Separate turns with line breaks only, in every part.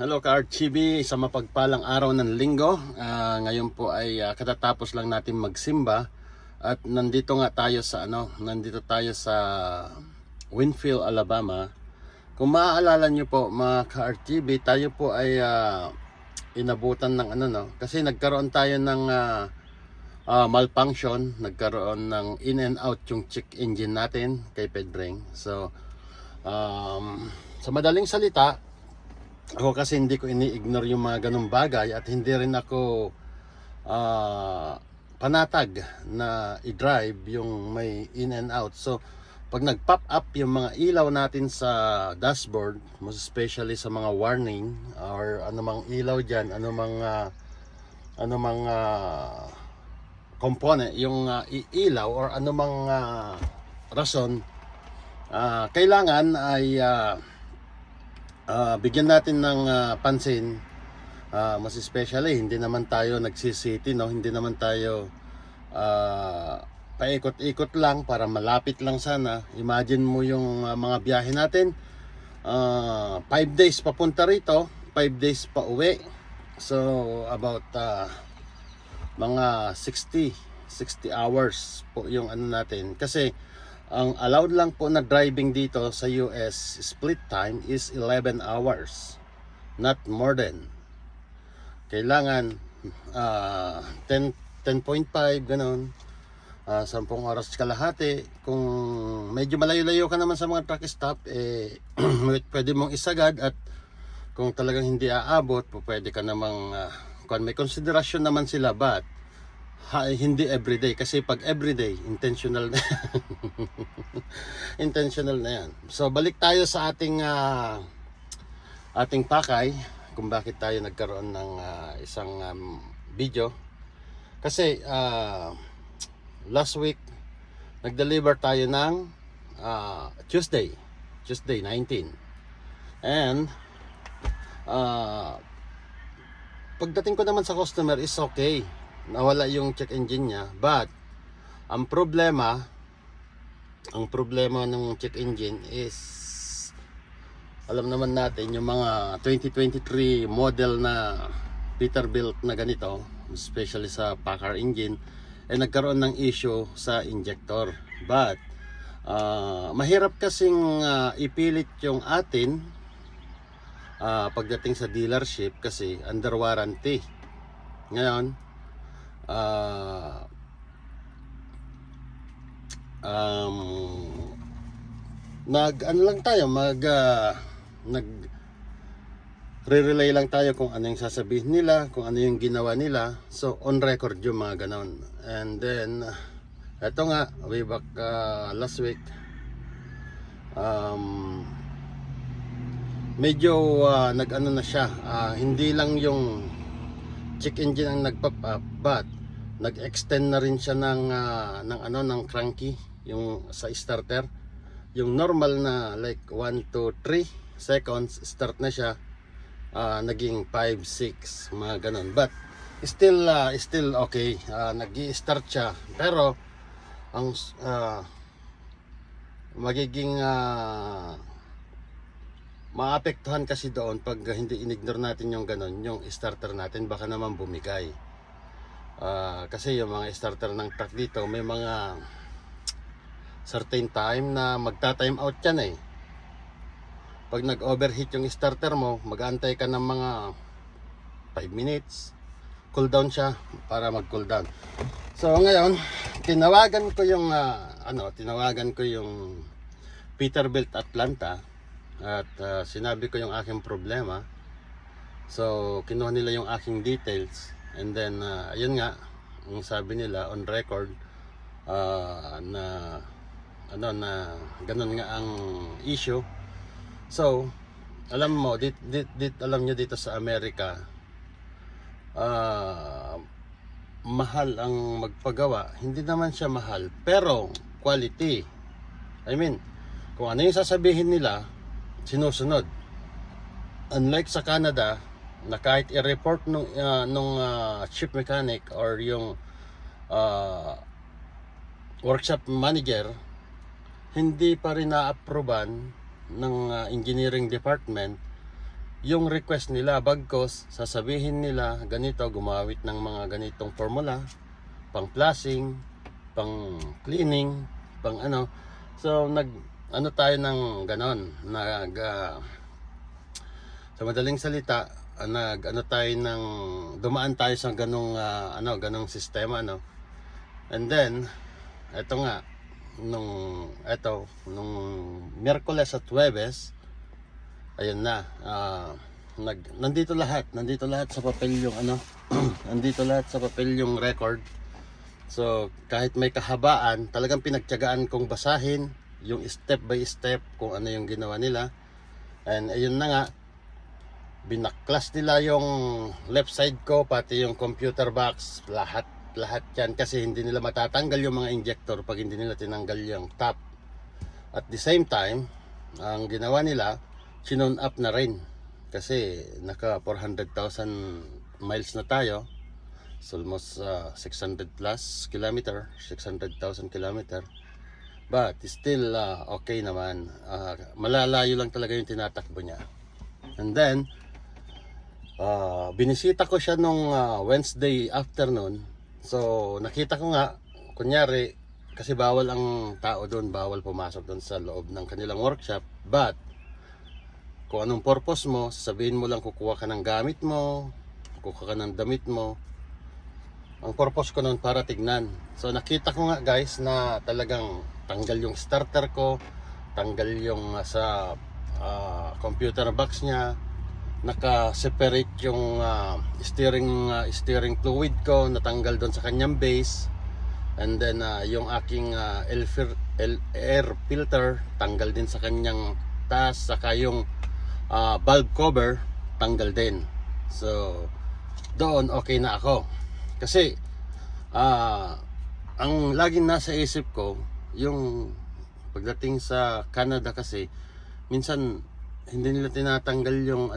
Hello ka-RTB, sa mapagpalang araw ng linggo. Ngayon po ay katatapos lang natin magsimba at nandito tayo sa Winfield, Alabama. Kung maaalala nyo po mga ka-RTB, tayo po ay inabutan ng kasi nagkaroon tayo ng malfunction, nagkaroon ng in and out yung check engine natin kay Pedring. So sa madaling salita, ako kasi hindi ko ini-ignore yung mga ganong bagay at hindi rin ako panatag na i-drive yung may in and out. So pag nag-pop up yung mga ilaw natin sa dashboard, most especially sa mga warning or anumang ilaw dyan, anumang component, yung ilaw or anumang rason, kailangan ay bigyan natin ng pansin. Mas especially hindi naman tayo nagsisiti, no? Hindi naman tayo paikot-ikot lang para malapit lang sana. Imagine mo yung mga biyahe natin, 5 days papunta rito, 5 days pa uwi. So about mga 60 hours po yung natin, kasi ang allowed lang po na driving dito sa US split time is 11 hours, not more than. Kailangan 10.5 ganon, 10 oras kalahati. Kung medyo malayo-layo ka naman sa mga truck stop, pwede mong isagad, at kung talagang hindi aabot, pwede ka namang kung may konsiderasyon naman sila, but hindi everyday, kasi pag everyday intentional na intentional na yan. So balik tayo sa ating pakay kung bakit tayo nagkaroon ng isang video. Kasi last week nag-deliver tayo ng Tuesday 19, and pagdating ko naman sa customer is okay, nawala yung check engine niya. But ang problema ng check engine is, alam naman natin yung mga 2023 model na Peterbilt na ganito, especially sa Packard engine, nagkaroon ng issue sa injector. But mahirap kasing ipilit yung atin pagdating sa dealership, kasi under warranty. Ngayon nag re-relay lang tayo kung ano yung sasabihin nila, kung ano yung ginawa nila. So on record yung mga ganon. And then eto nga, way back last week, medyo nag-ano na siya, hindi lang yung check engine ang nag-pop up, but nag-extend na rin siya ng cranky, yung sa starter. Yung normal na like 1 to 3 seconds start na siya, naging 5, 6, mga ganon. But still okay, nag-i-start siya. Pero ang magiging maapektuhan kasi doon pag hindi inignore natin yung ganon, yung starter natin baka naman bumigay. Kasi yung mga starter ng truck dito, may mga certain time na magta-time out yan Pag nag-overheat yung starter mo, mag-aantay ka ng mga 5 minutes, cool down siya para mag-cool down. So ngayon, tinawagan ko yung Peterbilt Atlanta, at sinabi ko yung aking problema. So kinuha nila yung aking details, and then ayun nga, yung sabi nila on record na ganun nga ang issue. So alam mo, alam nyo dito sa Amerika, mahal ang magpagawa. Hindi naman siya mahal, pero quality. I mean, kung ano yung sasabihin nila, sinusunod. Unlike sa Canada, na kahit i-report nung chief mechanic or yung workshop manager, hindi pa rin na-approvean ng engineering department yung request nila. Bagkos sasabihin nila ganito, gumamit ng mga ganitong formula, pang flashing, pang cleaning, pang ano. So ano tayo ng ganon, sa madaling salita, ano tayo ng dumaan tayo sa ganong ganong sistema, no. And then eto nga nung Miyerkules at Huwebes, ayun na, nandito lahat sa papel yung nandito lahat sa papel yung record. So kahit may kahabaan, talagang pinagtiyagaan kong basahin yung step by step kung ano yung ginawa nila. And ayun na nga, binaklas nila yung left side ko, pati yung computer box, lahat yan, kasi hindi nila matatanggal yung mga injector pag hindi nila tinanggal yung top. At the same time, ang ginawa nila, sinone up na rin, kasi naka 400,000 miles na tayo. It's almost 600 plus kilometer, 600,000 kilometer. But still okay naman. Malalayo lang talaga yung tinatakbo niya. And then binisita ko siya nung Wednesday afternoon. So nakita ko nga, kunyari, kasi bawal ang tao doon, bawal pumasok doon sa loob ng kanilang workshop. But kung anong purpose mo, sasabihin mo lang, kukuha ka ng gamit mo, kukuha ka ng damit mo. Ang purpose ko noon para tignan. So nakita ko nga guys na talagang tanggal yung starter ko, tanggal yung sa computer box niya, naka-separate yung steering fluid ko, natanggal doon sa kanyang base. And then yung aking air filter, tanggal din sa kanyang taas, saka yung valve cover, tanggal din. So doon okay na ako. Kasi ang laging nasa isip ko, yung pagdating sa Canada, kasi minsan hindi nila tinatanggal yung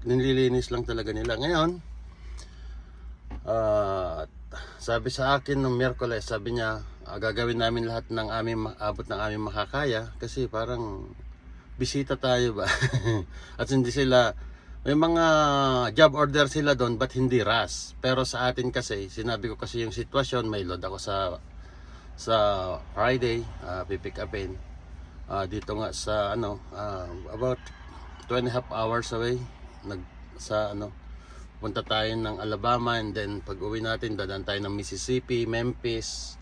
nililinis lang talaga nila. Ngayon sabi sa akin nung Miyerkules, sabi niya, gagawin namin lahat ng abot ng aming makakaya, kasi parang bisita tayo ba. At hindi sila, may mga job order sila doon, but hindi rush. Pero sa atin kasi, sinabi ko kasi yung sitwasyon, may load ako sa Friday, pipick upin dito nga sa about 2.5 hours away. Punta tayo ng Alabama, and then pag uwi natin, dadaan tayo ng Mississippi, Memphis,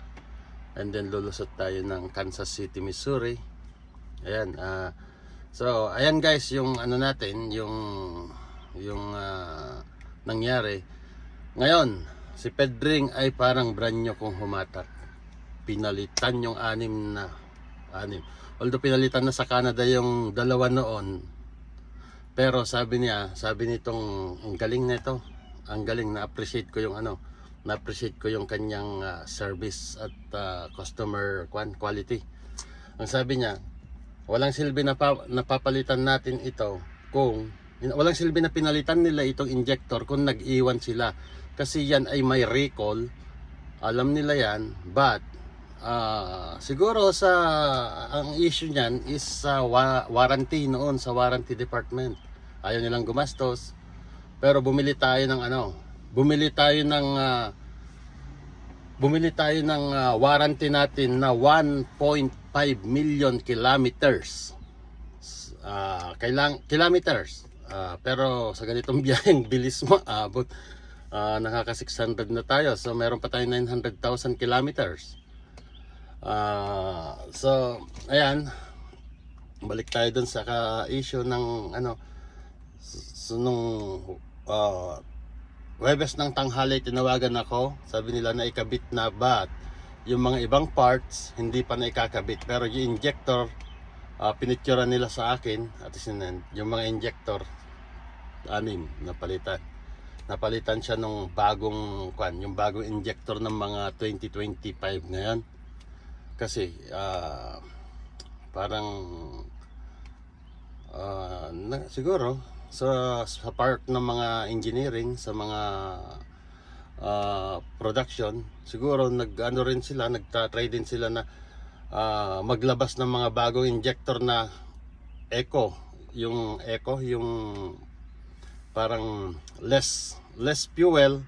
and then lulusot tayo ng Kansas City, Missouri. Ayan, so ayan guys, yung natin, yung nangyari. Ngayon, si Pedring ay parang brand new kong humatak. Pinalitan yung anim. Although pinalitan na sa Canada yung dalawa noon, pero sabi nitong, ang galing nito, ang galing, na-appreciate ko yung kanyang service at customer quality. Ang sabi niya, walang silbi na napapalitan natin ito walang silbi na pinalitan nila itong injector kung nag-iwan sila, kasi yan ay may recall, alam nila yan. But siguro ang issue niyan is sa warranty, noon sa warranty department, ayaw nilang gumastos. Pero bumili tayo ng warranty natin na 1.5 million kilometers. Kilometers. Pero sa ganitong biyaheng bilis mo, nakaka 600 na tayo. So meron pa tayong 900,000 kilometers. So ayan, balik tayo dun sa issue ng so nung Huwebes ng tanghali, tinawagan ako. Sabi nila na ikabit na, but yung mga ibang parts hindi pa na ikakabit. Pero yung injector, pinicturean nila sa akin, at yung mga injector 6 napalitan siya nung yung bagong injector ng mga 2025 ngayon. Kasi parang siguro sa part ng mga engineering, sa mga production, siguro nagtry din sila na maglabas ng mga bagong injector na eco, yung eco, yung parang less fuel,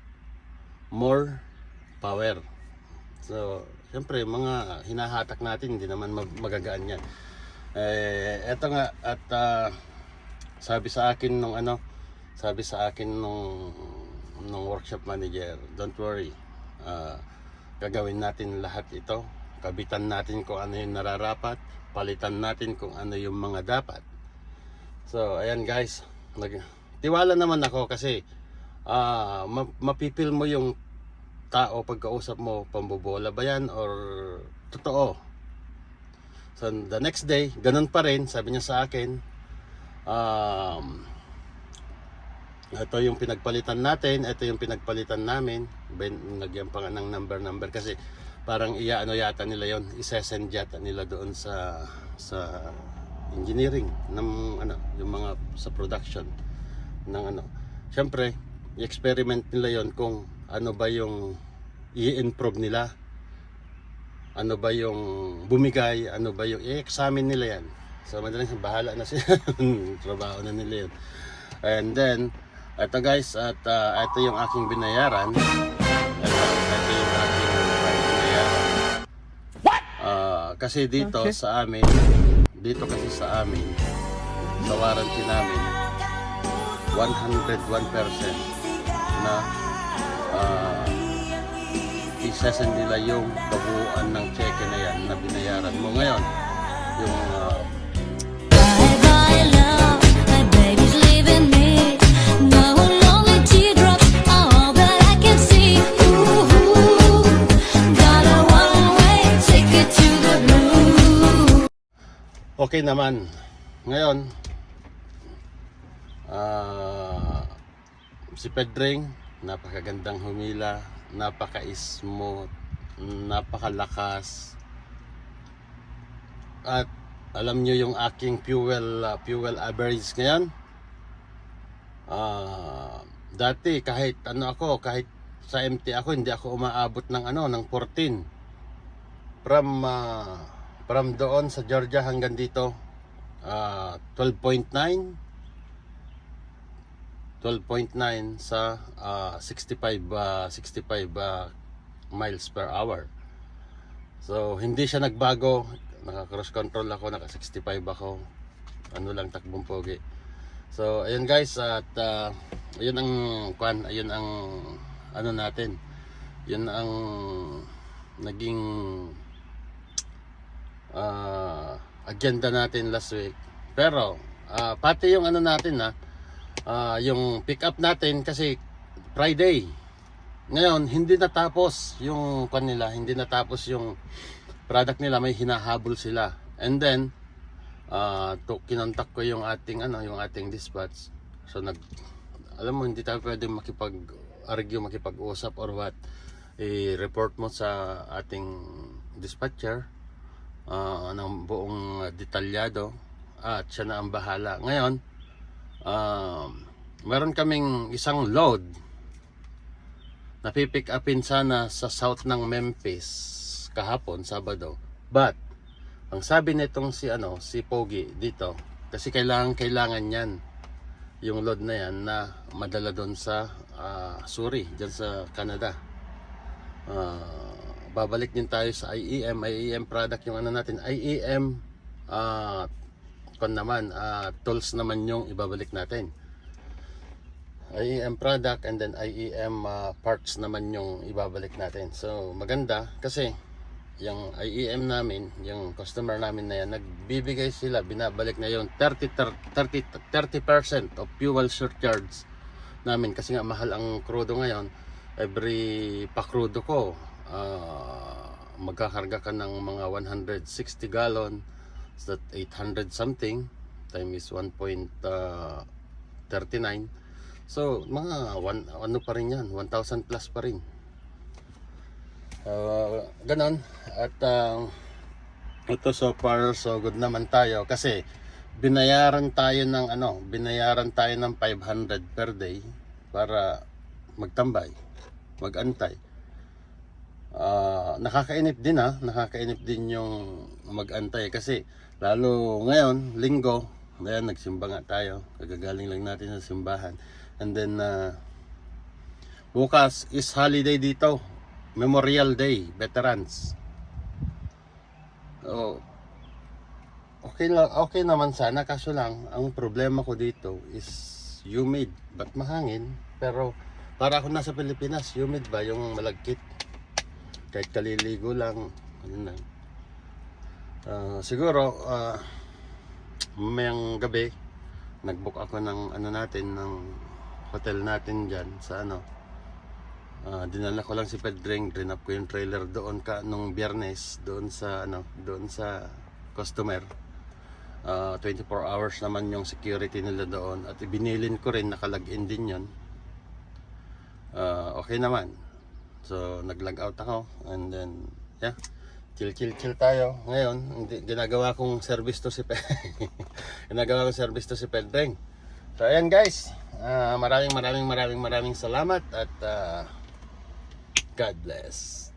more power. So siyempre mga hinahatak natin hindi naman magagaan yan. Eto nga at sabi sa akin nung workshop manager, don't worry, gagawin natin lahat ito, kabitan natin kung ano yung nararapat, palitan natin kung ano yung mga dapat. So ayan guys, tiwala naman ako kasi mapipil mo yung tao pagkausap mo, pambobola ba yan or totoo. So the next day, ganun pa rin, sabi niya sa akin, ito yung pinagpalitan natin, ito yung pinagpalitan namin. Nagyan pa nga ng number kasi parang iaano yata nila yon, isesend yata nila doon sa engineering ng yung mga sa production ng Siyempre, i-experiment nila yon kung ano ba yung i-improve nila, ano ba yung bumigay, ano ba yung i-examine nila yan. So madaling bahala na sila, trabaho na nila yun. And then ito guys, at ito yung aking binayaran. Ito yung aking binayaran. Kasi dito okay. Sa amin, sa warranty namin, 101% na isesend nila yung kabuuan ng cheque na yan na binayaran mo ngayon. Yung okay naman. Ngayon, si Pedring, napakagandang humila, napaka-smooth, napakalakas. At alam nyo yung aking fuel average ngayon. Dati kahit kahit sa MT ako, hindi ako umaabot ng ng 14. From doon sa Georgia hanggang dito, 12.9 sa 65 miles per hour. So hindi siya nagbago, naka-cross control ako, naka 65 ako, lang takbong pogi. So ayun guys, at ayun ang natin, yun ang naging agenda natin last week. Pero pati yung natin yung pick up natin, kasi Friday ngayon hindi natapos yung hindi natapos yung product nila, may hinahabol sila. And then kinontak ko yung ating dispatch. So alam mo, hindi tayo pwedeng makipag-usap or what, i-report mo sa ating dispatcher ng buong detalyado at siya na ang bahala. Ngayon, meron kaming isang load na pipick upin sana sa south ng Memphis kahapon, Sabado. But ang sabi nitong si Pogi dito, kasi kailangan yan, yung load na yan, na madala doon sa Surrey, dyan sa Canada. Babalik din tayo sa IEM product yung natin. IEM tools naman yung ibabalik natin. IEM product and then IEM parts naman yung ibabalik natin. So maganda kasi yung IEM namin, yung customer namin na yan, nagbibigay sila, binabalik na yung 30% of fuel surcharge namin, kasi nga mahal ang crudo ngayon. Every pakrudo ko, magkakarga ka ng mga 160 gallon, so that 800 something times 1.39, so mga pa rin yan, 1,000 plus pa rin. Ganon. At ito, so far so good naman tayo, kasi binayaran tayo ng 500 per day para magtambay, magantay. Nakakainip din yung magantay, kasi lalo ngayon, linggo, Ayan, nagsimba nga tayo. Kagagaling lang natin sa simbahan. And then, bukas is holiday dito. Memorial Day, Veterans. Oh, okay lang, okay naman sana. Kaso lang, ang problema ko dito is humid. Ba't mahangin? Pero, para ako nasa Pilipinas, humid ba? Yung malagkit. Kahit kaliligo lang. Ano lang. Siguro, mamayang gabi nagbook ako ng ano natin ng hotel natin diyan sa ano, dinala ko lang si Pedring, rinap ko yung trailer doon nung Biyernes doon sa ano, doon sa customer. 24 hours naman yung security nila doon at ibinilin ko rin, naka-login din yon. Okay naman, so nag-log out ako and then yeah, chill tayo. Ngayon, ginagawa kong service to si Pedring. So ayan guys, maraming salamat at God bless.